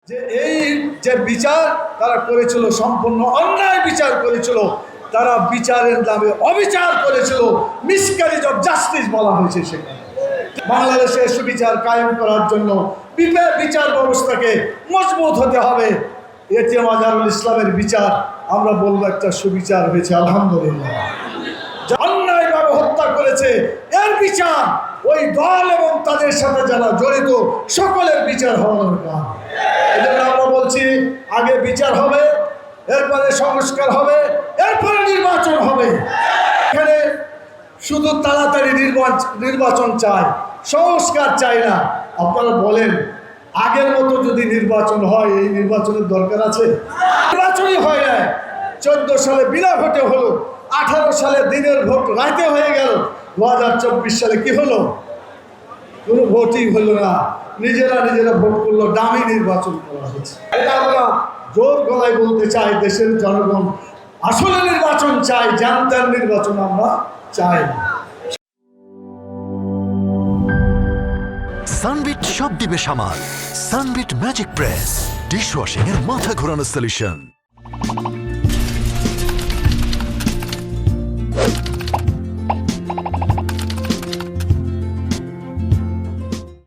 যে এই যে বিচার তারা করেছিল সম্পূর্ণ অন্যায় বিচার করেছিল, তারা বিচারের নামে অবিচার করেছিল, মিসক্যারেজ অফ জাস্টিস বলা হয়েছে। সেখানে বাংলাদেশে সুবিচার কায়েম করার জন্য বিচার ব্যবস্থাকে মজবুত হতে হবে। এটিএম আজহারুল ইসলামের বিচার আমরা বলবো একটা সুবিচার হয়েছে, আলহামদুলিল্লাহ। অন্যায়ভাবে হত্যা করেছে এর বিচার ওই দল এবং তাদের সাথে যারা জড়িত সকলের বিচার হওয়া দরকার। এই জন্য আমরা বলছি আগে বিচার হবে, এরপরে সংস্কার হবে, এরপরে নির্বাচন হবে। এখানে শুধু তাড়াতাড়ি নির্বাচন চাই, সংস্কার চাই না। আপনারা বলেন আগের মতো যদি নির্বাচন হয়, এই নির্বাচনের দরকার আছে? নির্বাচনই হয় না। 14 সালে বিনা ভোটে হলো, 18 সালে দিনের ভোট রাতে হয়ে গেল, 2024 সালে কি হলো? কোনো ভোটই হলো না। নিজেরা ভোট করলো, দামি নির্বাচন করা হয়েছে। এটা আমরা জোর গলায় বলতে চাই, দেশের জনগণ আসলে নির্বাচন চাই, জানতার নির্বাচন আমরা চাই না। সানবিট সব দিবে সামাল। সানবিট ম্যাজিক প্রেস ডিশওয়াশিং এর মাথা ঘোরানো সলিউশন।